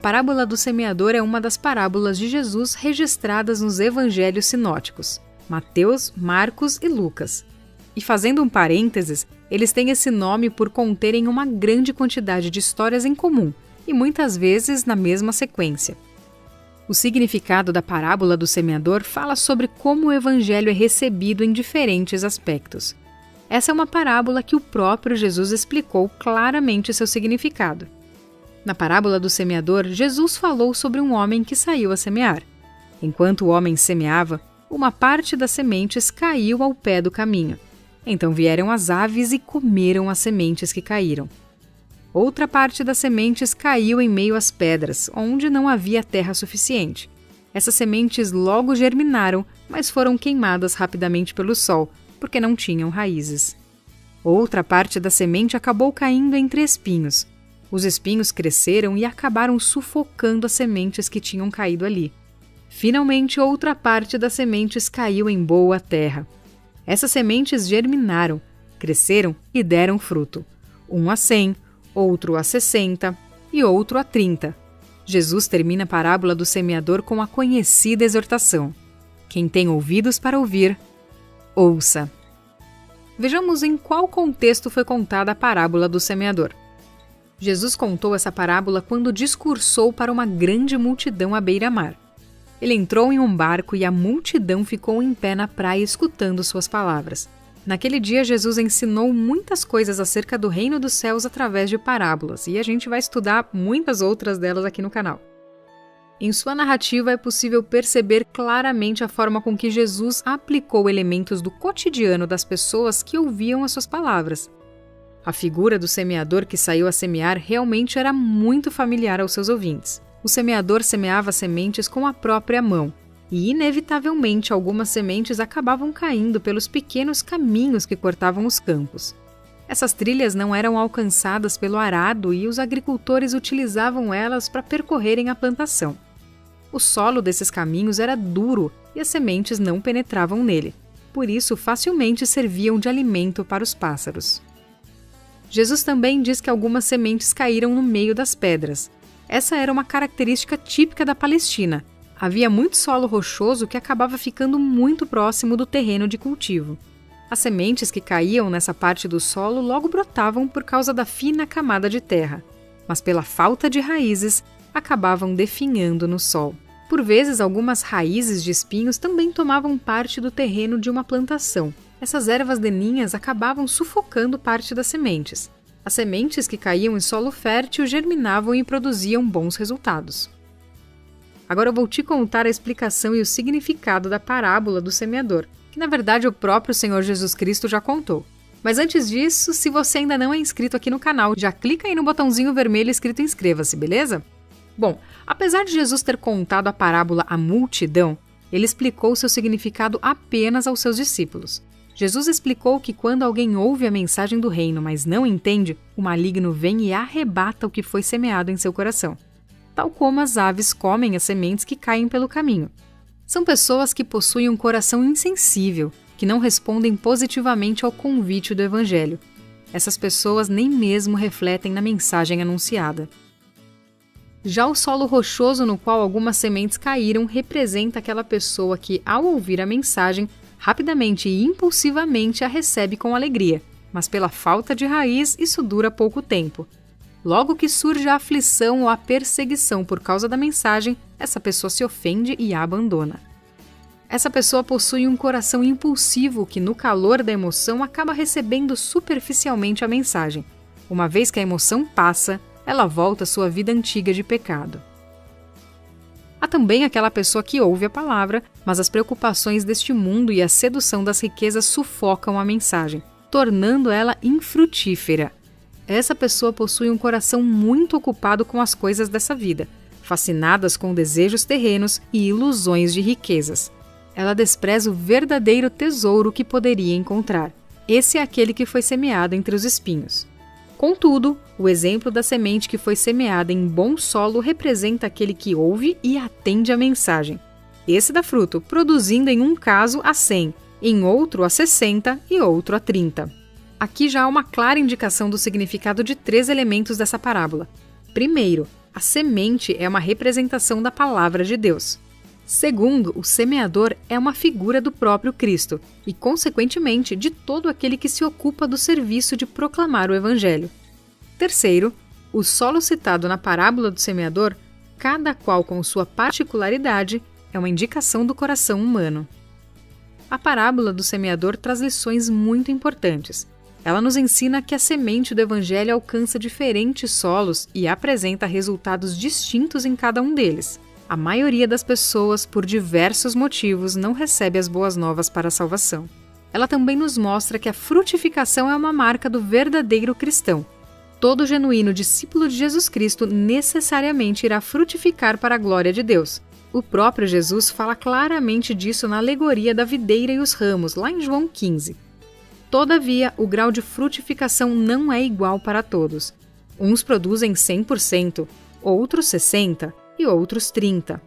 A parábola do semeador é uma das parábolas de Jesus registradas nos evangelhos sinóticos, Mateus, Marcos e Lucas. E fazendo um parênteses, eles têm esse nome por conterem uma grande quantidade de histórias em comum, e muitas vezes na mesma sequência. O significado da parábola do semeador fala sobre como o evangelho é recebido em diferentes aspectos. Essa é uma parábola que o próprio Jesus explicou claramente seu significado. Na parábola do semeador, Jesus falou sobre um homem que saiu a semear. Enquanto o homem semeava, uma parte das sementes caiu ao pé do caminho. Então vieram as aves e comeram as sementes que caíram. Outra parte das sementes caiu em meio às pedras, onde não havia terra suficiente. Essas sementes logo germinaram, mas foram queimadas rapidamente pelo sol, porque não tinham raízes. Outra parte da semente acabou caindo entre espinhos. Os espinhos cresceram e acabaram sufocando as sementes que tinham caído ali. Finalmente, outra parte das sementes caiu em boa terra. Essas sementes germinaram, cresceram e deram fruto. Um a 100, outro a 60 e outro a 30. Jesus termina a parábola do semeador com a conhecida exortação: quem tem ouvidos para ouvir, ouça. Vejamos em qual contexto foi contada a parábola do semeador. Jesus contou essa parábola quando discursou para uma grande multidão à beira-mar. Ele entrou em um barco e a multidão ficou em pé na praia escutando suas palavras. Naquele dia, Jesus ensinou muitas coisas acerca do reino dos céus através de parábolas, e a gente vai estudar muitas outras delas aqui no canal. Em sua narrativa é possível perceber claramente a forma com que Jesus aplicou elementos do cotidiano das pessoas que ouviam as suas palavras. A figura do semeador que saiu a semear realmente era muito familiar aos seus ouvintes. O semeador semeava sementes com a própria mão, e inevitavelmente algumas sementes acabavam caindo pelos pequenos caminhos que cortavam os campos. Essas trilhas não eram alcançadas pelo arado e os agricultores utilizavam elas para percorrerem a plantação. O solo desses caminhos era duro e as sementes não penetravam nele, por isso facilmente serviam de alimento para os pássaros. Jesus também diz que algumas sementes caíram no meio das pedras. Essa era uma característica típica da Palestina. Havia muito solo rochoso que acabava ficando muito próximo do terreno de cultivo. As sementes que caíam nessa parte do solo logo brotavam por causa da fina camada de terra, mas pela falta de raízes, acabavam definhando no sol. Por vezes, algumas raízes de espinhos também tomavam parte do terreno de uma plantação. Essas ervas daninhas acabavam sufocando parte das sementes. As sementes que caíam em solo fértil germinavam e produziam bons resultados. Agora eu vou te contar a explicação e o significado da parábola do semeador, que na verdade o próprio Senhor Jesus Cristo já contou. Mas antes disso, se você ainda não é inscrito aqui no canal, já clica aí no botãozinho vermelho escrito inscreva-se, beleza? Bom, apesar de Jesus ter contado a parábola à multidão, ele explicou seu significado apenas aos seus discípulos. Jesus explicou que quando alguém ouve a mensagem do reino, mas não entende, o maligno vem e arrebata o que foi semeado em seu coração, tal como as aves comem as sementes que caem pelo caminho. São pessoas que possuem um coração insensível, que não respondem positivamente ao convite do Evangelho. Essas pessoas nem mesmo refletem na mensagem anunciada. Já o solo rochoso no qual algumas sementes caíram representa aquela pessoa que, ao ouvir a mensagem, rapidamente e impulsivamente a recebe com alegria, mas pela falta de raiz isso dura pouco tempo. Logo que surge a aflição ou a perseguição por causa da mensagem, essa pessoa se ofende e a abandona. Essa pessoa possui um coração impulsivo que, no calor da emoção, acaba recebendo superficialmente a mensagem. Uma vez que a emoção passa, ela volta à sua vida antiga de pecado. Há também aquela pessoa que ouve a palavra, mas as preocupações deste mundo e a sedução das riquezas sufocam a mensagem, tornando ela infrutífera. Essa pessoa possui um coração muito ocupado com as coisas dessa vida, fascinadas com desejos terrenos e ilusões de riquezas. Ela despreza o verdadeiro tesouro que poderia encontrar. Esse é aquele que foi semeado entre os espinhos. Contudo, o exemplo da semente que foi semeada em bom solo representa aquele que ouve e atende à mensagem. Esse dá fruto, produzindo em um caso a 100, em outro a 60 e outro a 30. Aqui já há uma clara indicação do significado de 3 elementos dessa parábola. Primeiro, A semente é uma representação da palavra de Deus. Segundo, o semeador é uma figura do próprio Cristo e, consequentemente, de todo aquele que se ocupa do serviço de proclamar o Evangelho. Terceiro, o solo citado na parábola do semeador, cada qual com sua particularidade, é uma indicação do coração humano. A parábola do semeador traz lições muito importantes. Ela nos ensina que a semente do Evangelho alcança diferentes solos e apresenta resultados distintos em cada um deles. A maioria das pessoas, por diversos motivos, não recebe as boas novas para a salvação. Ela também nos mostra que a frutificação é uma marca do verdadeiro cristão. Todo genuíno discípulo de Jesus Cristo necessariamente irá frutificar para a glória de Deus. O próprio Jesus fala claramente disso na alegoria da videira e os ramos, lá em João 15. Todavia, o grau de frutificação não é igual para todos. Uns produzem 100%, outros 60% e outros 30%.